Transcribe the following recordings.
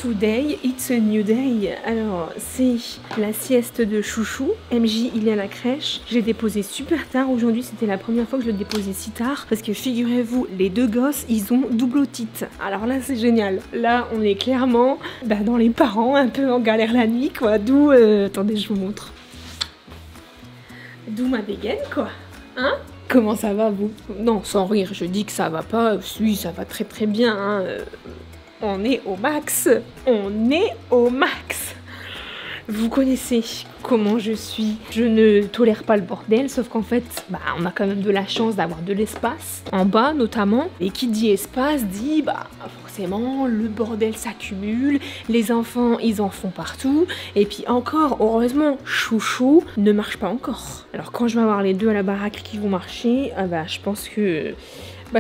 Today, it's a new day. Alors, c'est la sieste de Chouchou. MJ, il est à la crèche. Je l'ai déposé super tard. Aujourd'hui, c'était la première fois que je le déposais si tard. Parce que figurez-vous, les deux gosses, ils ont double otite. Alors là, c'est génial. Là, on est clairement dans les parents, un peu en galère la nuit, quoi. D'où... attendez, je vous montre. D'où ma dégaine, quoi. Hein? Comment ça va, vous? Non, sans rire, je dis que ça va pas. Si, ça va très très bien, hein. On est au max. On est au max. Vous connaissez comment je suis. Je ne tolère pas le bordel, sauf qu'en fait, on a quand même de la chance d'avoir de l'espace, en bas notamment. Et qui dit espace dit, forcément, le bordel s'accumule, les enfants, ils en font partout. Et puis encore, heureusement, Chouchou ne marche pas encore. Alors quand je vais avoir les deux à la baraque qui vont marcher, je pense que...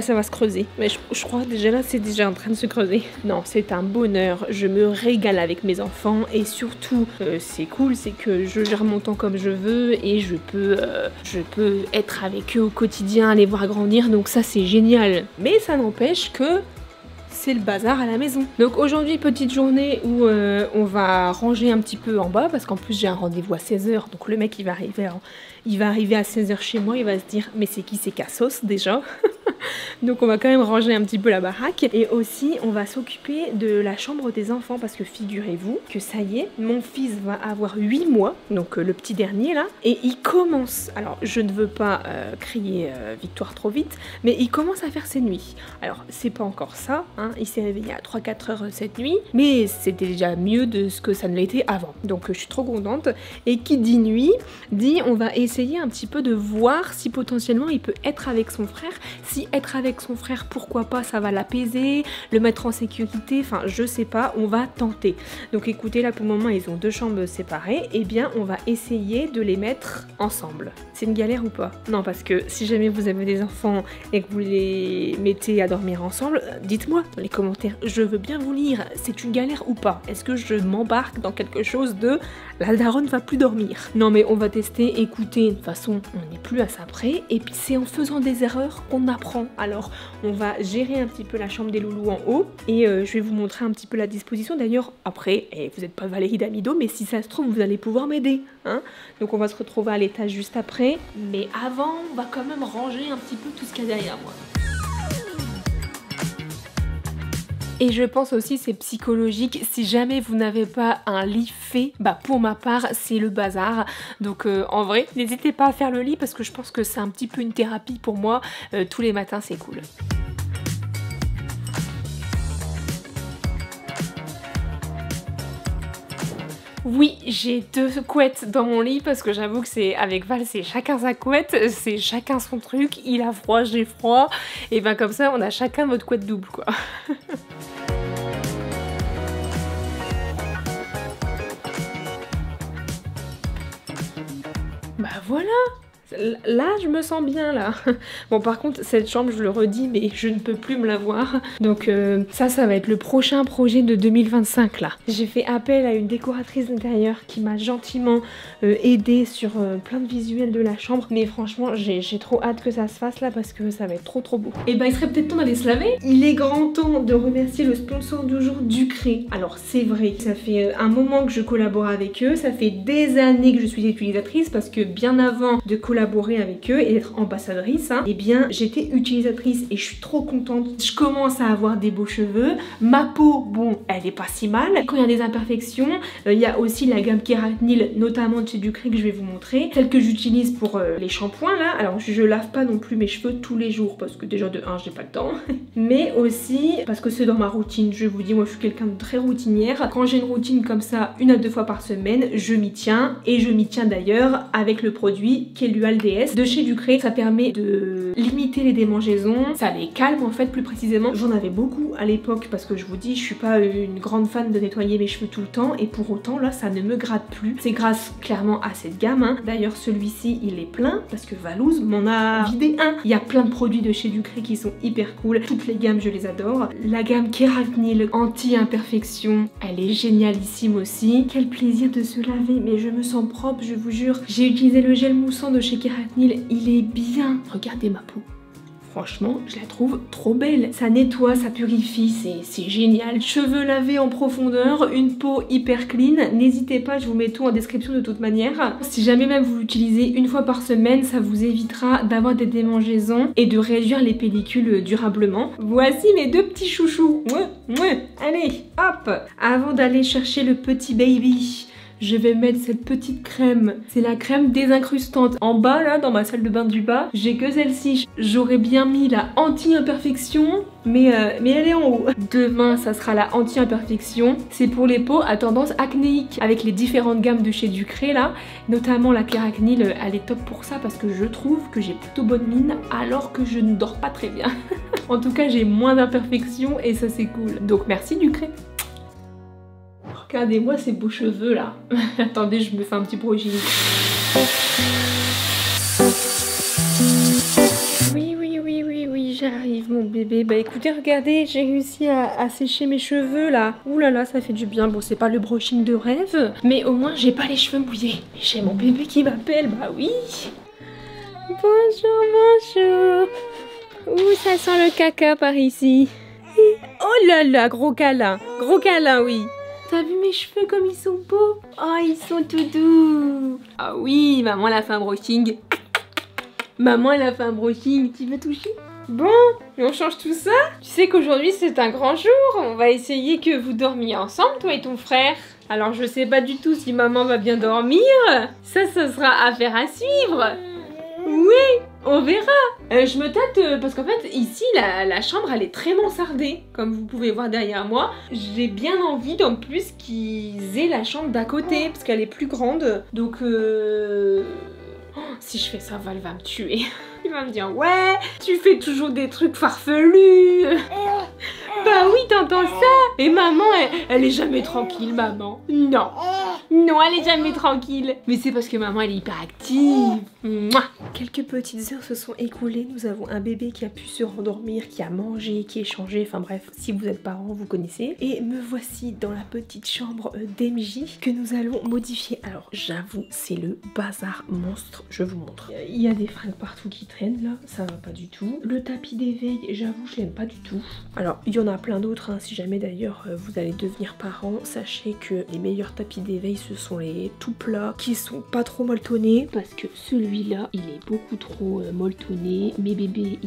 ça va se creuser. Mais je crois déjà là, c'est déjà en train de se creuser. Non, c'est un bonheur. Je me régale avec mes enfants. Et surtout, c'est cool, c'est que je gère mon temps comme je veux. Et je peux être avec eux au quotidien, les voir grandir. Donc ça, c'est génial. Mais ça n'empêche que... c'est le bazar à la maison. Donc aujourd'hui, petite journée où on va ranger un petit peu en bas parce qu'en plus j'ai un rendez-vous à 16h. Donc le mec il va arriver à 16h chez moi, il va se dire mais c'est qui c'est Cassos déjà. Donc on va quand même ranger un petit peu la baraque. Et aussi on va s'occuper de la chambre des enfants parce que figurez-vous que ça y est, mon fils va avoir 8 mois, donc le petit dernier là, et il commence, alors je ne veux pas crier victoire trop vite, mais il commence à faire ses nuits. Alors c'est pas encore ça, hein, il s'est réveillé à 3-4 heures cette nuit, mais c'était déjà mieux de ce que ça ne l'était avant. Donc je suis trop contente. Et qui dit nuit, dit on va essayer un petit peu de voir si potentiellement il peut être avec son frère. Si être avec son frère, pourquoi pas, ça va l'apaiser, le mettre en sécurité, enfin je sais pas, on va tenter. Donc écoutez, là pour le moment ils ont deux chambres séparées, et bien on va essayer de les mettre ensemble. C'est une galère ou pas? Non, parce que si jamais vous avez des enfants et que vous les mettez à dormir ensemble, dites-moi dans les commentaires, je veux bien vous lire, c'est une galère ou pas? Est-ce que je m'embarque dans quelque chose de la daronne va plus dormir? Non mais on va tester, écoutez, de toute façon on n'est plus à ça près, et puis c'est en faisant des erreurs qu'on apprend. Alors on va gérer un petit peu la chambre des loulous en haut, et je vais vous montrer un petit peu la disposition. D'ailleurs après, vous n'êtes pas Valérie Damido, mais si ça se trouve vous allez pouvoir m'aider, hein. Donc on va se retrouver à l'étage juste après, mais avant on va quand même ranger un petit peu tout ce qu'il y a derrière moi. Et je pense aussi c'est psychologique, si jamais vous n'avez pas un lit fait, pour ma part c'est le bazar. Donc en vrai, n'hésitez pas à faire le lit parce que je pense que c'est un petit peu une thérapie pour moi, tous les matins c'est cool. Oui, j'ai deux couettes dans mon lit parce que j'avoue que c'est avec Val, c'est chacun sa couette, c'est chacun son truc, il a froid, j'ai froid, et comme ça on a chacun notre couette double quoi. Voilà. Là, je me sens bien, là. Bon, par contre, cette chambre, je le redis, mais je ne peux plus me la voir. Donc ça va être le prochain projet de 2025, là. J'ai fait appel à une décoratrice d'intérieur qui m'a gentiment aidé sur plein de visuels de la chambre. Mais franchement, j'ai trop hâte que ça se fasse, là, parce que ça va être trop beau. Et il serait peut-être temps d'aller se laver. Il est grand temps de remercier le sponsor du jour, Ducré. Alors, c'est vrai, ça fait un moment que je collabore avec eux. Ça fait des années que je suis utilisatrice, parce que bien avant de collaborer avec eux et d'être ambassadrice, et bien j'étais utilisatrice et je suis trop contente. Je commence à avoir des beaux cheveux, ma peau, bon, elle est pas si mal. Quand il y a des imperfections, il y a aussi la gamme Keratinil, notamment de chez Ducré, que je vais vous montrer, celle que j'utilise pour les shampoings là. Alors je lave pas non plus mes cheveux tous les jours parce que déjà de 1 j'ai pas le temps, mais aussi parce que c'est dans ma routine. Je vous dis, moi je suis quelqu'un de très routinière. Quand j'ai une routine comme ça 1 à 2 fois par semaine, je m'y tiens, et je m'y tiens d'ailleurs avec le produit qui est l'UAL DS de chez Ducré. Ça permet de limiter les démangeaisons, ça les calme en fait plus précisément. J'en avais beaucoup à l'époque parce que je vous dis, je suis pas une grande fan de nettoyer mes cheveux tout le temps, et pour autant là ça ne me gratte plus. C'est grâce clairement à cette gamme, hein. D'ailleurs celui-ci il est plein parce que Valouz m'en a vidé un. Il y a plein de produits de chez Ducré qui sont hyper cool, toutes les gammes je les adore. La gamme Keratinil anti-imperfection, elle est génialissime aussi. Quel plaisir de se laver, mais je me sens propre, je vous jure. J'ai utilisé le gel moussant de chez Keratinil, il est bien. Regardez ma peau. Franchement, je la trouve trop belle. Ça nettoie, ça purifie, c'est génial. Cheveux lavés en profondeur, une peau hyper clean. N'hésitez pas, je vous mets tout en description de toute manière. Si jamais même vous l'utilisez une fois par semaine, ça vous évitera d'avoir des démangeaisons et de réduire les pellicules durablement. Voici mes deux petits chouchous. Allez, hop. Avant d'aller chercher le petit baby, je vais mettre cette petite crème. C'est la crème désincrustante. En bas, là, dans ma salle de bain du bas, j'ai que celle-ci. J'aurais bien mis la anti-imperfection, mais elle est en haut. Demain, ça sera la anti-imperfection. C'est pour les peaux à tendance acnéique. Avec les différentes gammes de chez Ducré, là. Notamment la Clairacnil, elle est top pour ça parce que je trouve que j'ai plutôt bonne mine alors que je ne dors pas très bien. En tout cas, j'ai moins d'imperfections et ça, c'est cool. Donc, merci Ducré. Regardez-moi ces beaux cheveux là. Attendez, je me fais un petit brushing. Oui, j'arrive mon bébé. Bah écoutez, regardez, j'ai réussi à sécher mes cheveux là. Ouh là là, ça fait du bien. Bon, c'est pas le brushing de rêve, mais au moins j'ai pas les cheveux mouillés. J'ai mon bébé qui m'appelle, bah oui. Bonjour. Ouh, ça sent le caca par ici. Oh là là, gros câlin, oui. T'as vu mes cheveux comme ils sont beaux? Oh, ils sont tout doux. Ah oui, maman elle a fait un brushing. Maman elle a fait un brushing. Tu veux toucher? Bon, on change tout ça. Tu sais qu'aujourd'hui c'est un grand jour. On va essayer que vous dormiez ensemble, toi et ton frère. Alors je sais pas du tout si maman va bien dormir. Ça sera affaire à suivre. Oui, on verra. Je me tâte parce qu'en fait ici la chambre elle est très mansardée comme vous pouvez voir derrière moi. J'ai bien envie en plus qu'ils aient la chambre d'à côté parce qu'elle est plus grande. Donc si je fais ça, Val va me tuer. Il va me dire ouais, tu fais toujours des trucs farfelus. Bah oui, t'entends ça. Et maman, elle est jamais tranquille, maman. Non, elle est jamais tranquille. Mais c'est parce que maman, elle est hyper active. Mouah. Quelques petites heures se sont écoulées. Nous avons un bébé qui a pu se rendormir, qui a mangé, qui est changé. Enfin bref, si vous êtes parents, vous connaissez. Et me voici dans la petite chambre d'MJ que nous allons modifier. Alors j'avoue, c'est le bazar monstre. Je vous montre. Il y a des fringues partout qui traînent là. Ça va pas du tout. Le tapis d'éveil, j'avoue, je l'aime pas du tout. Alors il y en a plein d'autres, hein. Si jamais d'ailleurs vous allez devenir parent, sachez que les meilleurs tapis d'éveil ce sont les tout plats qui sont pas trop molletonnés parce que celui-là il est beaucoup trop molletonné. Mes bébés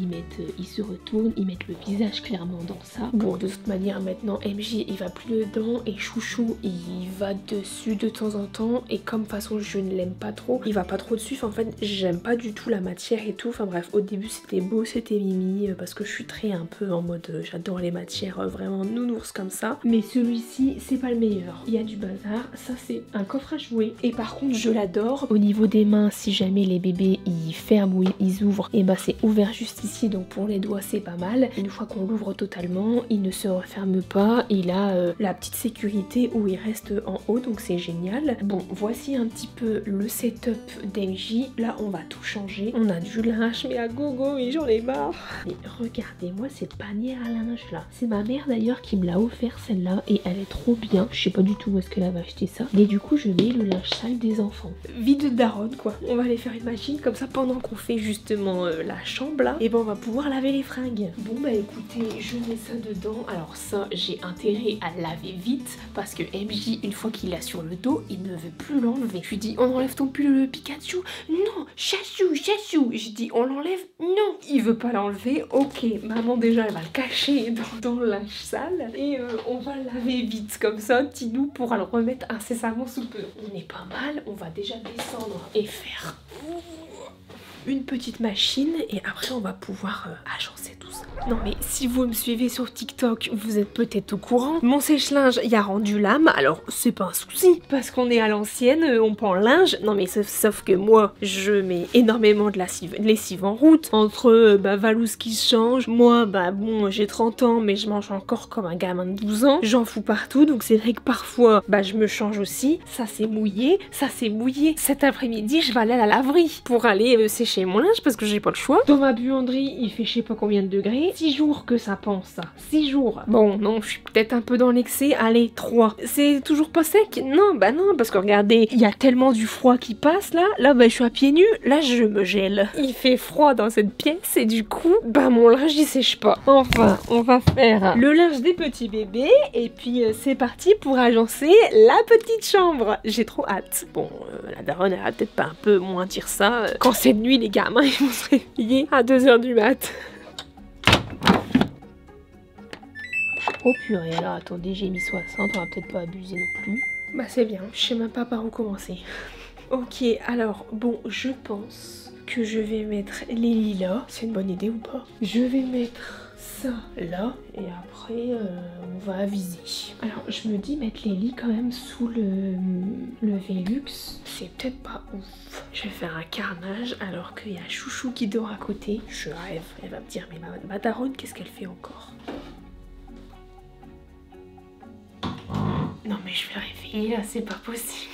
ils se retournent, ils mettent le visage clairement dans ça. Bon, de toute manière maintenant MJ il va plus dedans et Chouchou il va dessus de temps en temps et comme de toute façon je ne l'aime pas trop, il va pas trop dessus. Enfin, en fait j'aime pas du tout la matière et tout. Enfin bref, au début c'était beau, c'était mimi parce que je suis très un peu en mode j'adore les matières vraiment nounours comme ça, mais celui-ci c'est pas le meilleur. Il y a du bazar. Ça c'est un coffre à jouer et par contre je l'adore. Au niveau des mains, si jamais les bébés ils ferment ou ils ouvrent, et bah c'est ouvert juste ici, donc pour les doigts c'est pas mal. Une fois qu'on l'ouvre totalement, il ne se referme pas. Il a la petite sécurité où il reste en haut, donc c'est génial. Bon, voici un petit peu le setup d'MJ. Là on va tout changer. On a du linge mais à gogo et j'en ai marre. Mais regardez-moi cette panière à linge là. C'est ma mère d'ailleurs qui me l'a offert celle-là et elle est trop bien. Je sais pas du tout où est-ce qu'elle avait acheté ça. Mais du coup je mets le linge sale des enfants. Vide de daronne quoi. On va aller faire une machine comme ça pendant qu'on fait justement la chambre là. Et ben on va pouvoir laver les fringues. Bon bah écoutez, je mets ça dedans. Alors ça j'ai intérêt à laver vite parce que MJ une fois qu'il l'a sur le dos, il ne veut plus l'enlever. Je lui dis on enlève ton pull Pikachu. Non, Chachou. Je dis on l'enlève. Non, il veut pas l'enlever. Ok, maman déjà elle va le cacher dans le linge sale et on va le laver vite comme ça, Tidou pourra le remettre incessamment sous peu. On est pas mal, on va déjà descendre et faire une petite machine et après on va pouvoir agencer tout ça. Non mais si vous me suivez sur TikTok, vous êtes peut-être au courant. Mon sèche-linge il a rendu l'âme, alors c'est pas un souci parce qu'on est à l'ancienne, on prend le linge. Non mais sauf que moi je mets énormément de lessive en route. Entre Valous qui se change, moi bon j'ai 30 ans mais je mange encore comme un gamin de 12 ans. J'en fous partout donc c'est vrai que parfois je me change aussi. Ça c'est mouillé, ça c'est mouillé. Cet après-midi je vais aller à la laverie pour aller sécher sécher mon linge parce que j'ai pas le choix. Dans ma buanderie, il fait je sais pas combien de degrés. 6 jours que ça pense ça. 6 jours. Bon, non, je suis peut-être un peu dans l'excès. Allez, 3. C'est toujours pas sec? Non, bah non, parce que regardez, il y a tellement du froid qui passe là. Là, bah je suis à pieds nus. Là, je me gèle. Il fait froid dans cette pièce et du coup, bah mon linge il sèche pas. Enfin, on va faire le linge des petits bébés et puis c'est parti pour agencer la petite chambre. J'ai trop hâte. Bon, la daronne elle va peut-être pas un peu moins dire ça. Quand c'est de nuit, les gamins ils vont se réveiller à 2 h du mat. Oh purée, alors attendez, j'ai mis 60, on va peut-être pas abuser non plus. Bah c'est bien, je sais même pas par où commencer. Ok, alors bon, je pense que je vais mettre les lilas. C'est une bonne idée ou pas? Je vais mettre ça là et après on va aviser. Alors je me dis mettre les lits quand même sous le Velux, c'est peut-être pas ouf. Je vais faire un carnage alors qu'il y a Chouchou qui dort à côté. Je rêve, elle va me dire mais ma daronne qu'est-ce qu'elle fait encore? Non mais je vais la réveiller là, c'est pas possible.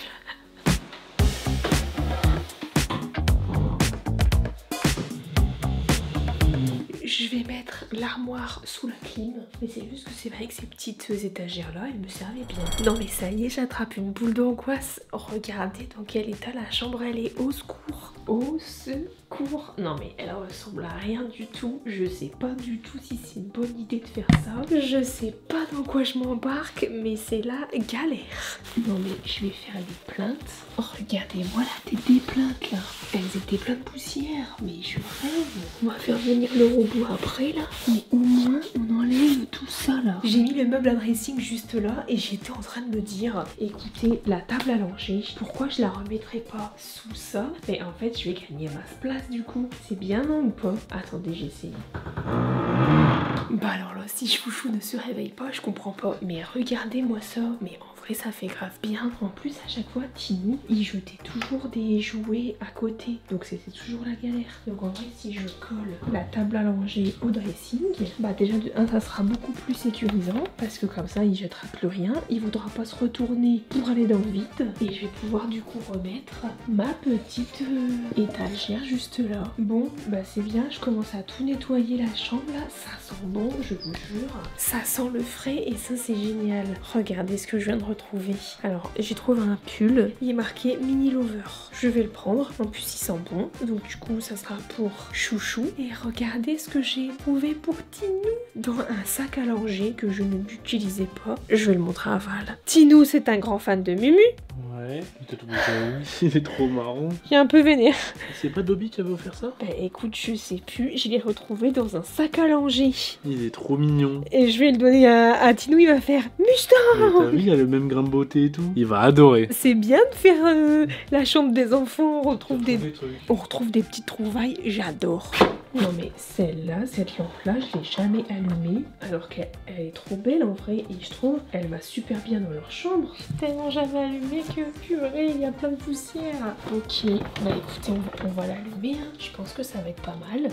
Je vais mettre l'armoire sous la clim. Mais c'est juste que c'est vrai que ces petites étagères là, elles me servaient bien. Non mais ça y est, j'attrape une boule d'angoisse. Regardez dans quel état la chambre elle est. Au secours. Au secours. Non mais elle ressemble à rien du tout. Je sais pas du tout si c'est une bonne idée de faire ça. Je sais pas dans quoi je m'embarque, mais c'est la galère. Non mais je vais faire des plaintes. Oh, regardez-moi la tête des plaintes là. Elles étaient pleines de poussière. Mais je rêve. On va faire venir le robot après là. Mais au moins on enlève tout ça là. J'ai mis le meuble à dressing juste là et j'étais en train de me dire, écoutez, la table à langer, pourquoi je la remettrai pas sous ça? Mais en fait je vais gagner masse place du coup. C'est bien non ou pas? Attendez, j'essaye. Bah alors là, si Chouchou ne se réveille pas, je comprends pas. Mais regardez-moi ça. Mais en vrai, ça fait grave bien. En plus, à chaque fois, Tiny, il jetait toujours des jouets à côté. Donc c'était toujours la galère. Donc en vrai, si je colle la table à langer au dressing, bah déjà de 1, ça sera beaucoup plus sécurisant. Parce que comme ça, il jettera plus rien. Il voudra pas se retourner pour aller dans le vide. Et je vais pouvoir du coup remettre ma petite étagère juste là. Bon, bah c'est bien. Je commence à tout nettoyer la chambre là. Ça sent bon, je vous jure. Ça sent le frais et ça c'est génial. Regardez ce que je viens de retrouver. Alors j'ai trouvé un pull, il est marqué mini lover. Je vais le prendre, en plus il sent bon. Donc du coup ça sera pour Chouchou. Et regardez ce que j'ai trouvé pour Tinou dans un sac à langer que je n'utilisais pas. Je vais le montrer à Val. Tinou c'est un grand fan de Mumu. Ouais, peut-être il est trop marrant. Il est un peu vénère. C'est pas Dobby qui avait offert ça? Bah écoute, je sais plus, je l'ai retrouvé dans un sac à langer. Il est trop mignon. Et je vais le donner à Tinou, il va faire Mustang. T'as vu, il a le même grain de beauté et tout. Il va adorer. C'est bien de faire la chambre des enfants, on retrouve des petites trouvailles, j'adore. Non mais celle-là, cette lampe-là, je l'ai jamais allumée, alors qu'elle est trop belle en vrai, et je trouve elle va super bien dans leur chambre. Tellement jamais allumée que purée, il y a plein de poussière. Ok, bah écoutez, on va l'allumer, hein. Je pense que ça va être pas mal.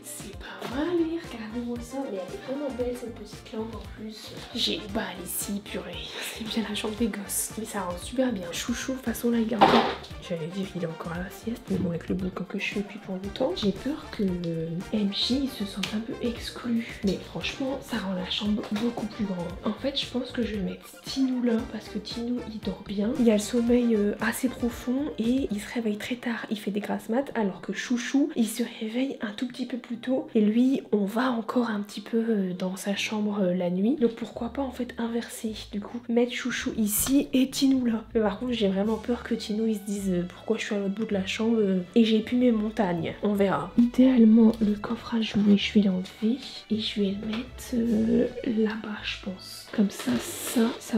C'est pas mal, regardez-moi ça, mais elle est vraiment belle cette petite lampe en plus. J'ai les balles ici, purée. C'est bien la chambre des gosses, mais ça rend super bien. Chouchou, de toute façon là il est encore... J'allais dire qu'il est encore à la sieste, mais bon avec le boucan que je fais depuis pour longtemps, j'ai peur que MJ il se sente un peu exclu. Mais franchement, ça rend la chambre beaucoup plus grande. En fait, je pense que je vais mettre Tinou là, parce que Tinou il dort bien. Il a le sommeil assez profond et il se réveille très tard. Il fait des grasses mat, alors que Chouchou, il se réveille un tout petit peu plus tôt. Et lui, on va encore un petit peu dans sa chambre la nuit. Donc pourquoi pas en fait inverser, du coup, mettre Chouchou ici et Tinou là. Mais par contre, j'ai vraiment peur que Tinou il se dise pourquoi je suis à l'autre bout de la chambre et j'ai plus mes montagnes. On verra. Idéalement, le coffre à jouer, je vais l'enlever et je vais le mettre là-bas, je pense. Comme ça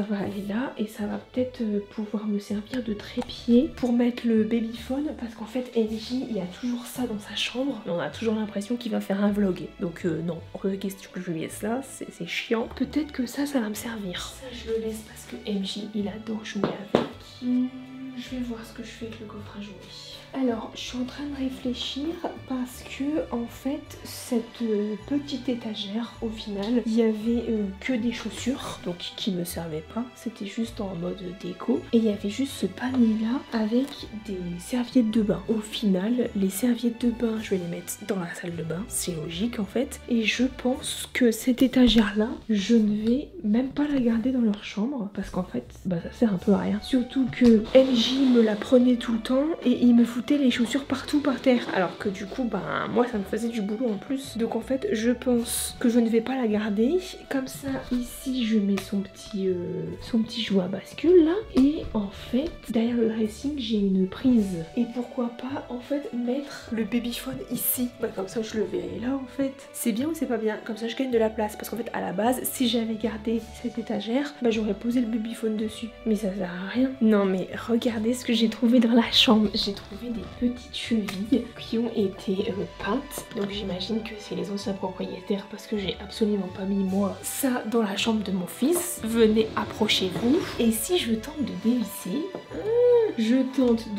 va aller là et ça va peut-être pouvoir me servir de trépied pour mettre le babyphone parce qu'en fait, MJ, il y a toujours ça dans sa chambre. On a toujours l'impression qu'il va faire un vlog. Donc non, hors de question que je lui laisse là, c'est chiant. Peut-être que ça va me servir. Ça, je le laisse parce que MJ, il adore jouer avec. Je vais voir ce que je fais avec le coffre à jouets. Alors, je suis en train de réfléchir parce que, en fait, cette petite étagère, au final, il y avait que des chaussures, donc qui me servaient pas. C'était juste en mode déco. Et il y avait juste ce panier-là avec des serviettes de bain. Au final, les serviettes de bain, je vais les mettre dans la salle de bain. C'est logique, en fait. Et je pense que cette étagère-là, je ne vais même pas la garder dans leur chambre parce qu'en fait, bah, ça sert un peu à rien. Surtout que MJ me la prenait tout le temps et il me foutait les chaussures partout par terre, alors que du coup bah moi ça me faisait du boulot en plus. Donc en fait je pense que je ne vais pas la garder. Comme ça ici je mets son petit jouet à bascule là, et en fait derrière le dressing j'ai une prise, et pourquoi pas en fait mettre le babyphone ici, bah comme ça je le verrai là. En fait c'est bien ou c'est pas bien, comme ça je gagne de la place, parce qu'en fait à la base si j'avais gardé cette étagère bah j'aurais posé le babyphone dessus, mais ça sert à rien. Non mais regardez ce que j'ai trouvé dans la chambre. J'ai trouvé des petites chevilles qui ont été peintes, donc j'imagine que c'est les anciens propriétaires parce que j'ai absolument pas mis moi ça dans la chambre de mon fils. Venez, approchez-vous, et si je tente de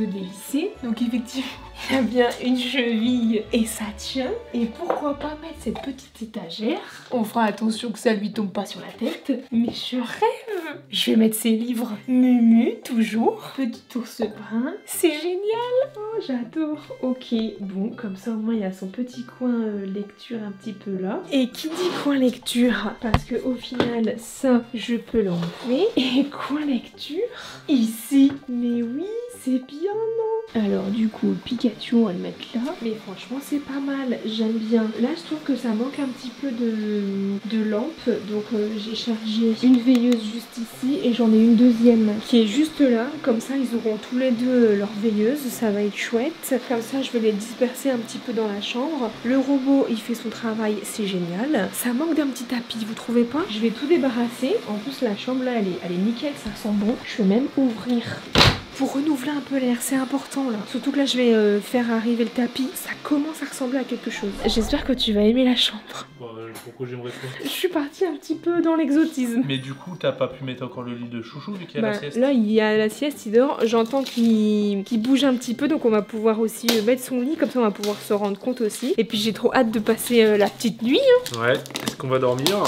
dévisser, donc effectivement il y a bien une cheville et ça tient. Et pourquoi pas mettre cette petite étagère, on fera attention que ça lui tombe pas sur la tête, mais je rêve. Je vais mettre ses livres Mumu, toujours, petit ours brun, c'est génial. Oh j'adore. Ok, bon comme ça au moins il y a son petit coin lecture un petit peu là. Et qui dit coin lecture, parce que au final ça je peux l'enlever, et coin lecture ici, mais oui c'est bien non? Alors du coup Pikachu on va le mettre là, mais franchement c'est pas mal, j'aime bien. Là je trouve que ça manque un petit peu de lampe, donc j'ai chargé une veilleuse juste ici et j'en ai une deuxième qui est juste là, comme ça ils auront tous les deux leur veilleuse, ça va être chouette. Comme ça je vais les disperser un petit peu dans la chambre. Le robot il fait son travail, c'est génial. Ça manque d'un petit tapis, vous trouvez pas? Je vais tout débarrasser, en plus la chambre là elle est nickel, ça sent bon. Je vais même ouvrir pour renouveler un peu l'air, c'est important là. Surtout que là je vais faire arriver le tapis, ça commence à ressembler à quelque chose. J'espère que tu vas aimer la chambre. Pourquoi j'aimerais pas? Je suis partie un petit peu dans l'exotisme. Mais du coup t'as pas pu mettre encore le lit de chouchou vu qu'il y a la sieste? Là il y a la sieste, il dort, j'entends qu'il bouge un petit peu, donc on va pouvoir aussi mettre son lit, comme ça on va pouvoir se rendre compte aussi. Et puis j'ai trop hâte de passer la petite nuit. Ouais, est-ce qu'on va dormir?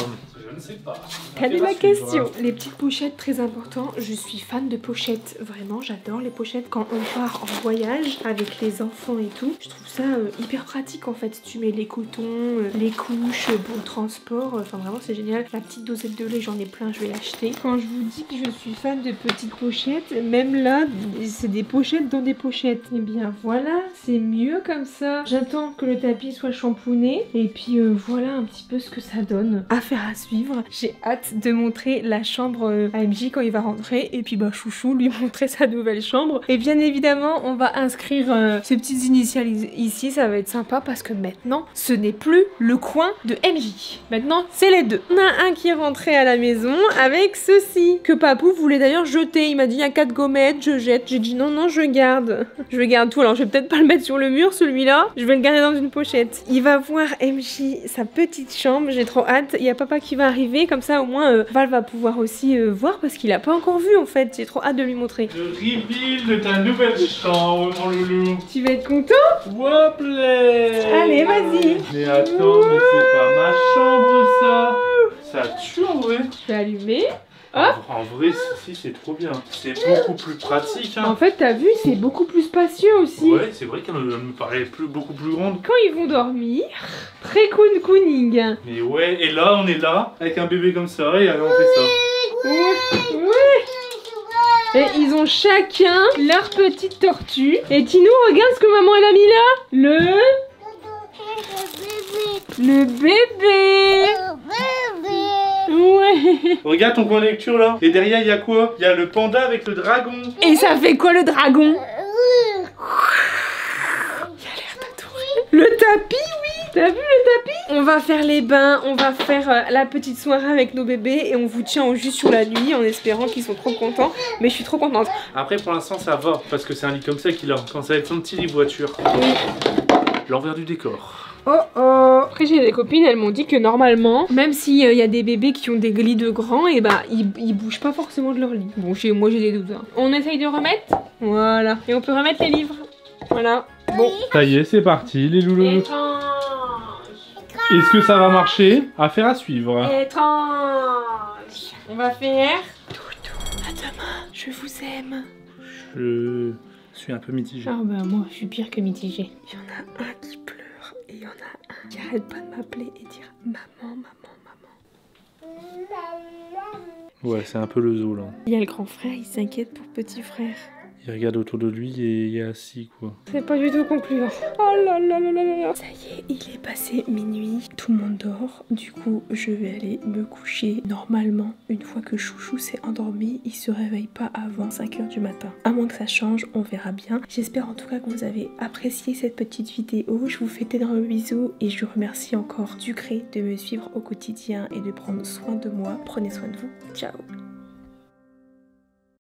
Je ne sais pas. Quelle est la question? Les petites pochettes, très important. Je suis fan de pochettes. Vraiment, j'adore les pochettes quand on part en voyage avec les enfants et tout. Je trouve ça hyper pratique en fait. Tu mets les cotons, les couches pour le transport. Enfin, vraiment, c'est génial. La petite dosette de lait, j'en ai plein, je vais l'acheter. Quand je vous dis que je suis fan de petites pochettes, même là, c'est des pochettes dans des pochettes. Et bien voilà, c'est mieux comme ça. J'attends que le tapis soit shampooné. Et puis voilà un petit peu ce que ça donne. Affaire à suivre. J'ai hâte de montrer la chambre à MJ quand il va rentrer, et puis bah chouchou lui montrer sa nouvelle chambre. Et bien évidemment on va inscrire ces petites initiales ici, ça va être sympa parce que maintenant ce n'est plus le coin de MJ, maintenant c'est les deux. On a un qui est rentré à la maison avec ceci que Papou voulait d'ailleurs jeter. Il m'a dit il y a 4 gommettes, je jette. J'ai dit non je garde, je garde tout. Alors je vais peut-être pas le mettre sur le mur celui-là, je vais le garder dans une pochette. Il va voir MJ sa petite chambre, j'ai trop hâte. Il y a papa qui va arriver, comme ça au moins Val va pouvoir aussi voir parce qu'il a pas encore vu en fait. J'ai trop hâte de lui montrer. Le reveal de ta nouvelle chambre, mon loulou. Tu vas être content? Woplay. Allez vas-y. Mais attends, mais c'est pas ma chambre ça. Ça tue en vrai. Je vais allumer. Hop. En vrai, si, c'est trop bien. C'est beaucoup plus pratique. Hein. En fait, t'as vu, c'est beaucoup plus spacieux aussi. Ouais, c'est vrai qu'elle me paraît beaucoup plus grande. Quand ils vont dormir, très cocooning. Mais ouais, et là, on est là, avec un bébé comme ça, et alors on fait ça. Ouais. Et ils ont chacun leur petite tortue. Et Tinou, regarde ce que maman elle a mis là. Le bébé. Ouais. Regarde ton coin lecture là. Et derrière il y a quoi? Il y a le panda avec le dragon. Et ça fait quoi le dragon? Il a l'air d'adoré. Le tapis, oui. T'as vu le tapis? On va faire les bains, on va faire la petite soirée avec nos bébés et on vous tient au jus sur la nuit en espérant qu'ils sont trop contents. Mais je suis trop contente. Après pour l'instant ça va parce que c'est un lit comme ça qu'il a. Quand ça va être son petit lit voiture. Oui. L'envers du décor. Oh oh. Après j'ai des copines, elles m'ont dit que normalement, même s'il y a des bébés qui ont des lits de grands, et bah ils bougent pas forcément de leur lit. Bon chez moi j'ai des doutes. Hein. On essaye de remettre. Voilà. Et on peut remettre les livres. Voilà. Bon. Ça y est, c'est parti les loulous. Étrange. Est-ce que ça va marcher? Affaire à suivre. Étrange. On va faire... Toutou, à demain. Je vous aime. Je suis un peu mitigé. Ah bah moi je suis pire que mitigée. Il y en a un qui pleure et il y en a un qui arrête pas de m'appeler et dire maman, maman, maman. Ouais, c'est un peu le zoo là. Il y a le grand frère, il s'inquiète pour petit frère. Il regarde autour de lui et il est assis quoi. C'est pas du tout concluant. Oh là là là là là. Ça y est, il est passé minuit, tout le monde dort. Du coup, je vais aller me coucher. Normalement, une fois que Chouchou s'est endormi, il se réveille pas avant 5 h du matin. À moins que ça change, on verra bien. J'espère en tout cas que vous avez apprécié cette petite vidéo. Je vous fais d'énormes bisous et je remercie encore Ducré de me suivre au quotidien et de prendre soin de moi. Prenez soin de vous. Ciao.